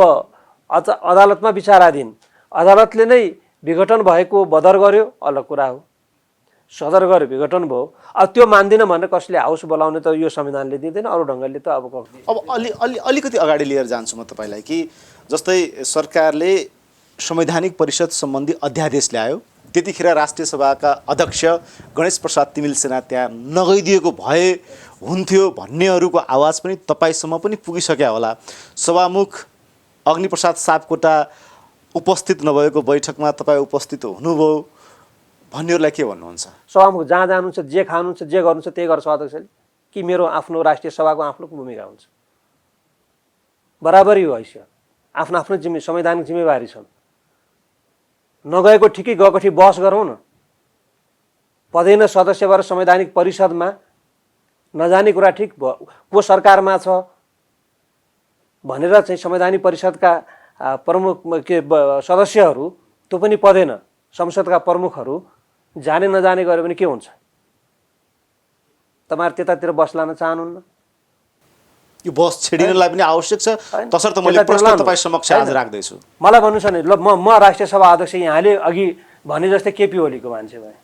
अदालतमा विचाराधीन, अदालतले नै विघटन भएको बदर गर्यो अलग कुरा हो, सदर गर्यो विघटन भयो। अब त्यो मान्दिनँ भनेर कसले हाउस बोलाउने त यो संविधानले दिँदैन, अरू ढङ्गले त अब अलिकति अगाडि लिएर जान्छु म तपाईँलाई कि जस्तै सरकारले संवैधानिक परिषद सम्बन्धी अध्यादेश ल्यायो, त्यतिखेर राष्ट्रिय सभाका अध्यक्ष गणेश प्रसाद तिमिल सेना त्यहाँ नगइदिएको भए हुन्थ्यो भन्नेहरूको आवाज पनि तपाईँसम्म पनि पुगिसक्यो होला। सभामुख अग्निप्रसाद सापकोटा उपस्थित नभएको बैठकमा तपाईँ उपस्थित हुनुभयो भन्नेहरूलाई के भन्नुहुन्छ? सभामुख जहाँ जानुहुन्छ, जे खानुहुन्छ, जे गर्नुहुन्छ त्यही गर्छ अध्यक्षले कि मेरो आफ्नो राष्ट्रिय सभाको आफ्नो भूमिका हुन्छ? बराबरी हो हैसियत, आफ्नो आफ्नो संवैधानिक जिम्मेवारी छन्। नगएको ठिकै गएको ठिक बहस गरौँ न। पदैन सदस्य भएर संवैधानिक परिषदमा नजाने कुरा ठिक को सरकारमा छ भनेर चाहिँ संवैधानिक परिषदका प्रमुख सदस्यहरू त्यो पनि पदैन, संसदका प्रमुखहरू जाने नजाने गऱ्यो भने के हुन्छ? तपाईहरु त्यतातिर बस लान चाहनुहुन्न? यो बस छेडिनलाई पनि आवश्यक छ, तसर्थ मैले प्रश्न तपाईँ समक्ष आज राख्दैछु। मलाई भन्नु छ नि, ल म राष्ट्रिय सभा अध्यक्ष यहाँले अघि भने जस्तै केपी ओलीको मान्छे भए,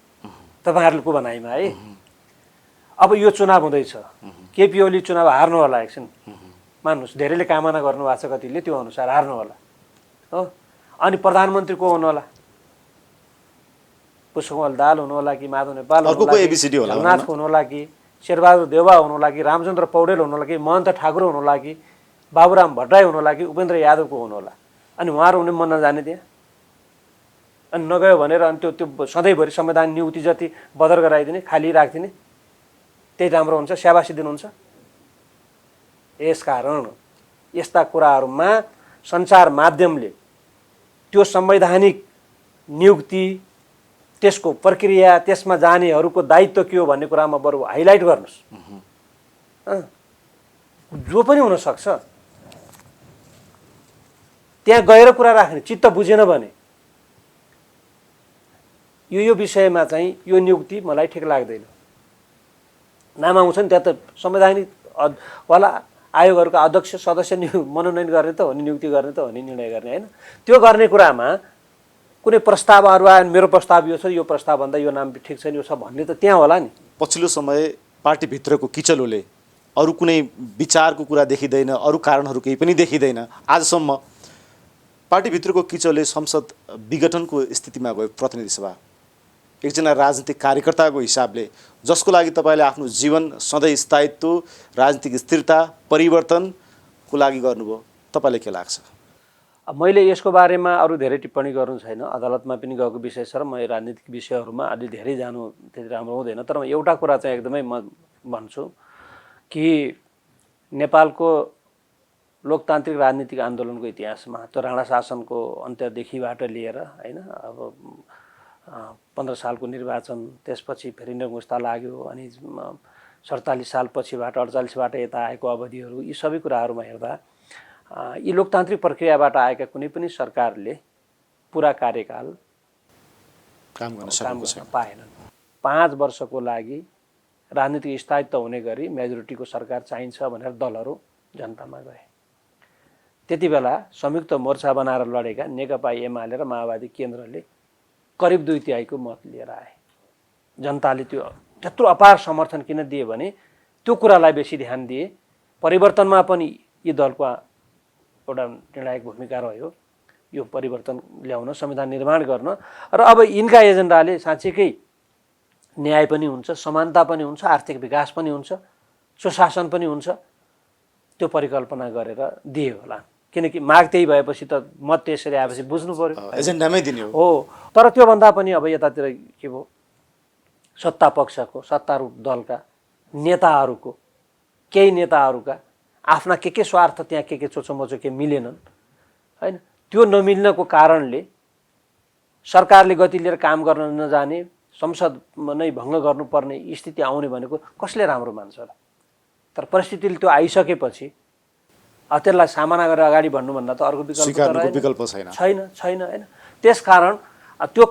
तपाईँहरूको भनाइमा है। अब यो चुनाव हुँदैछ, केपी ओली चुनाव हार्नु होला एकछिन मान्नुहोस्, धेरैले कामना गर्नुभएको छ, कतिले त्यो अनुसार हार्नु होला हो। अनि प्रधानमन्त्री को हुनु होला? पुष्पकमल दाहाल हुनु होला कि माधव नेपाल हुनु होला कि झलनाथ हुनु होला कि शेरबहादुर देउवा हुनु होला कि रामचन्द्र पौडेल हुनु होला कि महन्त ठाकुर हुनु होला कि बाबुराम भट्टराई हुनु होला कि उपेन्द्र यादवको हुनु होला? अनि उहाँहरू हुने मन नजाने त्यहाँ? अनि नगयो भनेर अनि त्यो सधैँभरि संविधान नियुक्ति जति बदर गराइदिने, खाली राखिदिने, त्यही राम्रो हुन्छ, स्याबासी दिनुहुन्छ? यसकारण यस्ता कुराहरूमा सञ्चार माध्यमले त्यो संवैधानिक नियुक्ति, त्यसको प्रक्रिया, त्यसमा जानेहरूको दायित्व के हो भन्ने कुरामा बरु हाइलाइट गर्नुहोस्। जो पनि हुनसक्छ त्यहाँ गएर कुरा राख्ने, चित्त बुझेन भने यो विषयमा चाहिँ यो नियुक्ति मलाई ठिक लाग्दैन, नाम आउँछ नि त्यहाँ त संवैधानिक वाला आयोगहरूका अध्यक्ष सदस्य मनोनयन गर्ने त हो नि, नियुक्ति गर्ने त हो नि, निर्णय गर्ने होइन। त्यो गर्ने कुरामा कुनै प्रस्तावहरू आयो, मेरो प्रस्ताव यो छ, यो प्रस्तावभन्दा यो नाम ठिक छैन यो छ भन्ने त त्यहाँ होला नि। पछिल्लो समय पार्टीभित्रको किचलोले अरू कुनै विचारको कुरा देखिँदैन, अरू कारणहरू केही पनि देखिँदैन। आजसम्म पार्टीभित्रको किचलोले संसद विघटनको स्थितिमा गयो। प्रतिनिधि सभा एकजना राजनीतिक कार्यकर्ताको हिसाबले, जसको लागि तपाईँले आफ्नो जीवन, सधैँ स्थायित्व, राजनीतिक स्थिरता, परिवर्तनको लागि गर्नुभयो, तपाईँलाई के लाग्छ? मैले यसको बारेमा अरू धेरै टिप्पणी गर्नु छैन, अदालतमा पनि गएको विषय छ र म राजनीतिक विषयहरूमा अलि धेरै जानु त्यति राम्रो हुँदैन। तर एउटा कुरा चाहिँ एकदमै म भन्छु कि नेपालको लोकतान्त्रिक राजनीतिक आन्दोलनको इतिहासमा त्यो राणा शासनको अन्त्यदेखिबाट लिएर होइन, अब 15 सालको निर्वाचन, त्यसपछि फेरि निर्मुस्ता लाग्यो, अनि 47 साल पछिबाट 48बाट यता आएको अवधिहरू, यी सबै कुराहरूमा हेर्दा यी लोकतान्त्रिक प्रक्रियाबाट आएका कुनै पनि सरकारले पुरा कार्यकाल काम गर्न पाएनन्। 5 वर्षको लागि राजनीतिक स्थायित्व हुने गरी मेजोरिटीको सरकार चाहिन्छ भनेर दलहरू जनतामा गए। त्यति बेला संयुक्त मोर्चा बनाएर लडेका नेकपा एमाले र माओवादी केन्द्रले करिब 2/3 मत लिएर आए। जनताले त्यो त्यत्रो अपार समर्थन किन दिए भने त्यो कुरालाई बेसी ध्यान दिए। परिवर्तनमा पनि यी दलको एउटा निर्णायक भूमिका रह्यो, यो परिवर्तन ल्याउन, संविधान निर्माण गर्न। र अब यिनका एजेन्डाले साँच्चीकै न्याय पनि हुन्छ, समानता पनि हुन्छ, आर्थिक विकास पनि हुन्छ, सुशासन पनि हुन्छ, त्यो परिकल्पना गरेर दिए होला। किनकि माग त्यही भएपछि त मत त्यसरी आएपछि बुझ्नु पर्यो, एजेन्डामै दिने हो। तर त्योभन्दा पनि अब यतातिर के भयो, सत्ता पक्षको, सत्तारूढ दलका नेताहरूको, केही नेताहरूका आफ्ना के स्वार्थ, त्यहाँ के चोचोमोचो के मिलेनन् होइन। त्यो नमिल्नको कारणले सरकारले गति लिएर काम गर्न नजाने, संसदमा नै भङ्ग गर्नुपर्ने स्थिति आउने भनेको कसले राम्रो मान्छ र? तर परिस्थितिले त्यो आइसकेपछि त्यसलाई सामना गरेर अगाडि बढ्नुभन्दा त अर्को विकल्प छैन होइन। त्यसकारण त्यो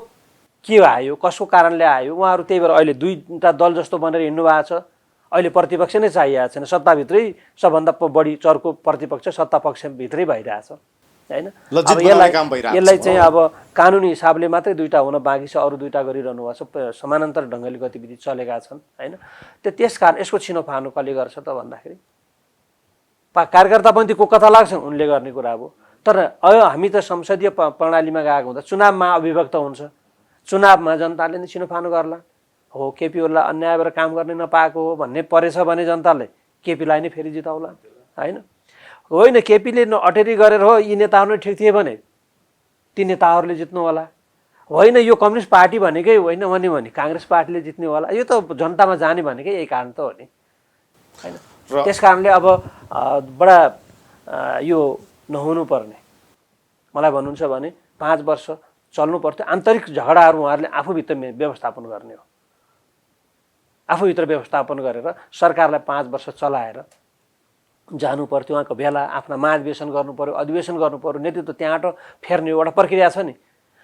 के आयो, कसको कारणले आयो, उहाँहरू त्यही भएर अहिले 2टा दल जस्तो बनेर हिँड्नु भएको छ। अहिले प्रतिपक्ष नै चाहिएको छैन, सत्ताभित्रै सबभन्दा बढी चर्को प्रतिपक्ष सत्तापक्षभित्रै भइरहेछ होइन। यसलाई चाहिँ अब कानुनी हिसाबले मात्रै 2टा हुन बाँकी छ, अरू 2टा गरिरहनु भएको छ, समानान्तर ढङ्गले गतिविधि चलेका छन् होइन। त्यसकारण यसको छिनोफानो कसले गर्छ त भन्दाखेरि कार्यकर्ता पनि त्यो कता लाग्छन्, उनले गर्ने कुरा हो। तर हामी त संसदीय प्रणालीमा गएको हुँदा चुनावमा अभिव्यक्त हुन्छ, चुनावमा जनताले नै छिनोफानो गर्ला। हो, केपी ओलीलाई अन्याय भएर काम गर्ने नपाएको हो भन्ने परेछ भने जनताले केपीलाई नै फेरि जिताउला होइन। होइन, केपीले अटेरी गरेर हो यी नेताहरू नै ठिक थिए भने ती नेताहरूले जित्नु होला। होइन, यो कम्युनिस्ट पार्टी भनेकै होइन भने काङ्ग्रेस पार्टीले जित्ने होला। यो त जनतामा जाने भनेकै यही कारण त हो नि होइन। त्यस कारणले अब बडा यो नहुनु पर्ने मलाई भन्नुहुन्छ भने 5 वर्ष चल्नु पर्थ्यो। आन्तरिक झगडाहरू उहाँहरूले आफूभित्र व्यवस्थापन गर्ने हो, आफूभित्र व्यवस्थापन गरेर सरकारलाई 5 वर्ष चलाएर जानु पर्थ्यो। उहाँको बेला आफ्ना महाधिवेशन गर्नु पर्यो, अधिवेशन गर्नु पर्यो, नेतृत्व त्यहाँबाट फेर्ने एउटा प्रक्रिया छ नि।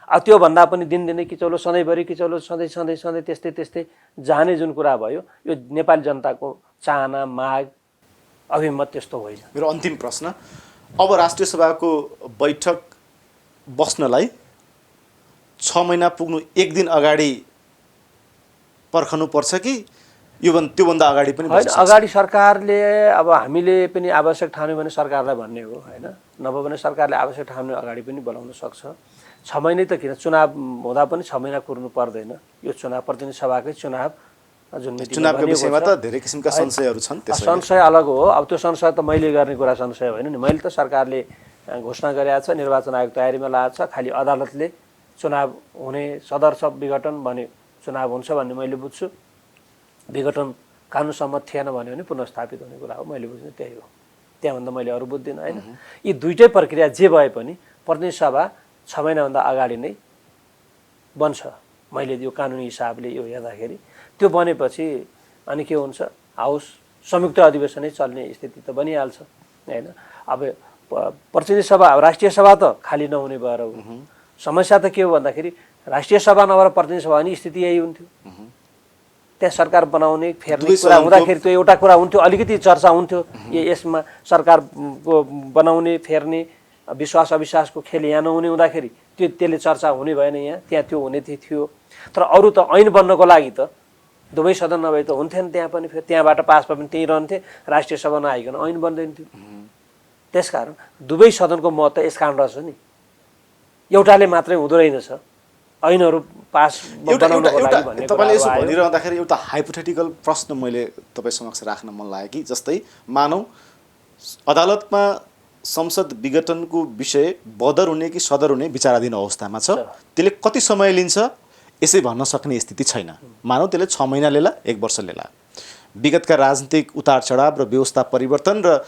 अब त्योभन्दा पनि दिनदिनै किचौलो, सधैँभरि किचौलो, सधैँ त्यस्तै जाने जुन कुरा भयो, यो नेपाली जनताको चाहना, माग, अभिमत त्यस्तो होइन। मेरो अन्तिम प्रश्न, अब राष्ट्रिय सभाको बैठक बस्नलाई 6 महिना पुग्नु 1 दिन अगाडि पर्खनुपर्छ कि त्योभन्दा अगाडि पनि होइन अगाडि सरकारले अब हामीले पनि आवश्यक ठान्यो भने सरकारलाई भन्ने हो होइन नभए भने सरकारले आवश्यक ठान्यो अगाडि पनि बोलाउन सक्छ 6 महिनै त किन चुनाव हुँदा पनि 6 महिना कुर्नु पर्दैन यो चुनाव प्रतिनिधि सभाकै चुनाव जुन चुनावको विषयमा त धेरै किसिमका संशयहरू छन् त्यसैले संशय अलग हो अब त्यो संशय त मैले गर्ने कुरा संशय होइन नि मैले त सरकारले घोषणा गरेको छ निर्वाचन आयोग तयारीमा लागेको छ खालि अदालतले चुनाव हुने सदर सब विघटन भने चुनाव हुन्छ भन्ने मैले बुझ्छु विघटन कानुन सम्मत थिएन भन्यो भने पुनर्स्थापित हुने कुरा हो मैले बुझ्ने त्यही हो त्यहाँभन्दा मैले अरू बुझ्दिनँ होइन यी दुईटै प्रक्रिया जे भए पनि प्रतिनिधि सभा 6 महिनाभन्दा अगाडि नै बन्छ मैले यो कानुनी हिसाबले यो हेर्दाखेरि त्यो बनेपछि अनि के हुन्छ हाउस संयुक्त अधिवेशनै चल्ने स्थिति त बनिहाल्छ होइन अब प्रतिनिधि सभा राष्ट्रिय सभा त खाली नहुने भएर समस्या त के हो भन्दाखेरि राष्ट्रिय सभा नभएर प्रतिनिधि सभा नि स्थिति यही हुन्थ्यो त्यहाँ सरकार बनाउने फेर्ने कुरा हुँदाखेरि त्यो एउटा कुरा हुन्थ्यो अलिकति चर्चा हुन्थ्यो यसमा सरकार बनाउने फेर्ने विश्वास अविश्वासको खेल यहाँ नहुने हुँदाखेरि त्यसले चर्चा हुने भएन यहाँ त्यहाँ त्यो हुने थियो तर अरू त ऐन बन्नको लागि त दुवै सदन नभए त हुन्थेन त्यहाँ पनि फेरि त्यहाँबाट पास भए पनि त्यहीँ रहन्थे राष्ट्रिय सभा नआइकन ऐन बन्दैन थियो त्यसकारण दुवै सदनको मत त यस कारण रहेछ नि एउटाले मात्रै हुँदो रहेनछ ऐनहरू पास बनाउनको लागि भन्ने तपाईले यसो भनिरहँदाखेरि एउटा हाइपोथेटिकल प्रश्न मैले तपाईँ समक्ष राख्न मन लाग्यो कि जस्तै मानौ अदालतमा संसद विघटनको विषय बदर हुने कि सदर हुने विचाराधीन अवस्थामा छ त्यसले कति समय लिन्छ यसै भन्न सक्ने स्थिति छैन मानौ त्यसले 6 महिना लेला 1 वर्ष लेला विगतका राजनीतिक उतार चढाव र व्यवस्था परिवर्तन र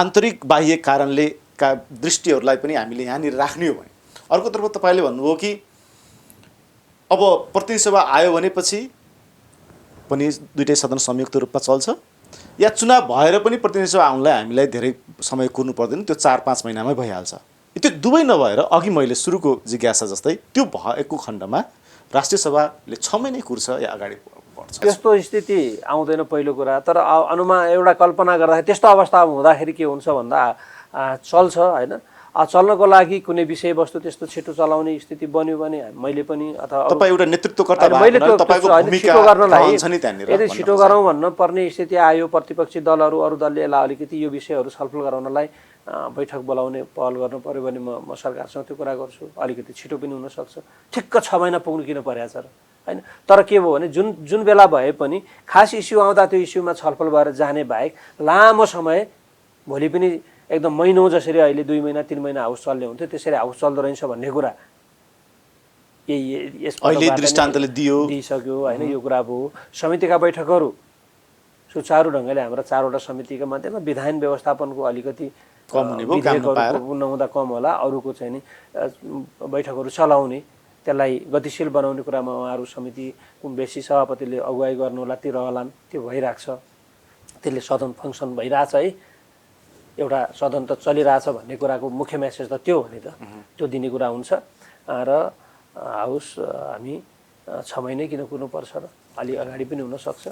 आन्तरिक बाह्य कारणले का दृष्टिहरूलाई पनि हामीले यहाँनिर राख्ने हो भने अर्कोतर्फ तपाईँले भन्नुभयो कि अब प्रतिनिधि सभा आयो भनेपछि पनि दुईटै सदन संयुक्त रूपमा चल्छ या चुनाव भएर पनि प्रतिनिधि सभा आउनलाई हामीलाई धेरै समय कुर्नु पर्दैन त्यो 4-5 महिनामै भइहाल्छ त्यो दुवै नभएर अघि मैले सुरुको जिज्ञासा जस्तै त्यो भएको खण्डमा राष्ट्रिय सभाले 6 महिनै कुर्छ या अगाडि बढ्छ त्यस्तो स्थिति आउँदैन पहिलो कुरा तर अनुमान एउटा कल्पना गर्दाखेरि त्यस्तो अवस्था हुँदाखेरि के हुन्छ भन्दा चल्छ होइन चल्नको लागि कुनै विषयवस्तु त्यस्तो छिटो चलाउने स्थिति बन्यो भने मैले पनि अथवा तपाईँ एउटा नेतृत्वकर्ता मैले तपाईको भूमिका हुन्छ नि त्यहाँनिर यदि छिटो गरौँ भन्न पर्ने स्थिति आयो प्रतिपक्षी दलहरू अरू दलले यसलाई अलिकति यो विषयहरू छलफल गराउनलाई बैठक बोलाउने पहल गर्नु पर्यो भने म सरकारसँग त्यो कुरा गर्छु अलिकति छिटो पनि हुनसक्छ ठिक्क 6 महिना पुग्नु किन परेको छ र होइन तर के भयो भने जुन बेला भए पनि खास इस्यु आउँदा त्यो इस्युमा छलफल भएर जाने बाहेक लामो समय भोलि पनि एकदम महिनौ जसरी अहिले 2 महिना 3 महिना हाउस चल्ने हुन्थ्यो त्यसरी हाउस चल्दो रहेछ भन्ने कुरा अहिले दृष्टान्तले दिइसक्यो होइन यो कुरा भयो समितिका बैठकहरू सुचारू ढङ्गले हाम्रा 4वटा समितिका मध्येमा विधान व्यवस्थापनको अलिकति कम हुने भयो काम नपाएर नहुँदा कम होला अरूको चाहिँ नि बैठकहरू चलाउने त्यसलाई गतिशील बनाउने कुरामा उहाँहरू समिति बेसी सभापतिले अगुवाई गर्नु होला ती रहलान् त्यो भइराख्छ त्यसले सदन फङ्सन भइरहेछ है एउटा सदन त चलिरहेछ भन्ने कुराको मुख्य मेसेज त त्यो हो नि त त्यो दिने कुरा हुन्छ र हाउस हामी 6 महिनै किन कुर्नुपर्छ र अलि अगाडि पनि हुनसक्छ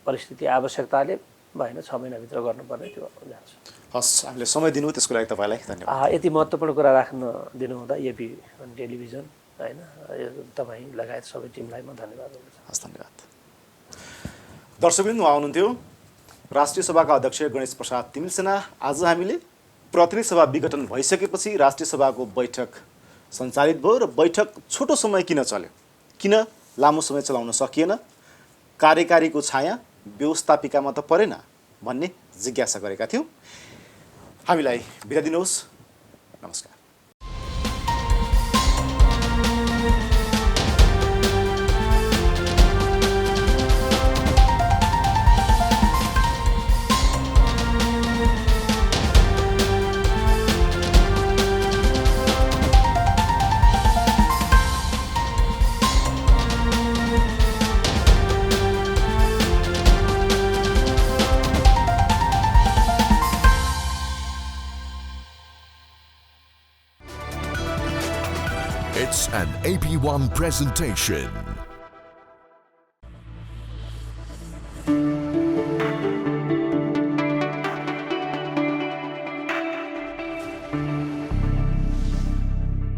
परिस्थिति आवश्यकताले भएन 6 महिनाभित्र गर्नुपर्ने त्यो जान्छ हस् हामीले समय दिनु त्यसको लागि तपाईँलाई धन्यवाद यति महत्त्वपूर्ण कुरा राख्न दिनुहुँदा एपी टेलिभिजन होइन तपाईँ लगायत सबै टिमलाई म धन्यवाद दिन चाहन्छु हस् धन्यवाद दर्शकवृन्द उहाँ हुनुहुन्थ्यो राष्ट्रिय सभाका अध्यक्ष गणेश प्रसाद तिमिलसेना आज हामीले प्रतिनिधि सभा विघटन भइसकेपछि राष्ट्रिय सभाको बैठक सञ्चालित भयो र बैठक छोटो समय किन चल्यो किन लामो समय चलाउन सकिएन कार्यकारीको छाया व्यवस्थापिकामा त परेन भन्ने जिज्ञासा गरेका थियौँ हामीलाई बिदा दिनुहोस् नमस्कार It's an AP1 presentation.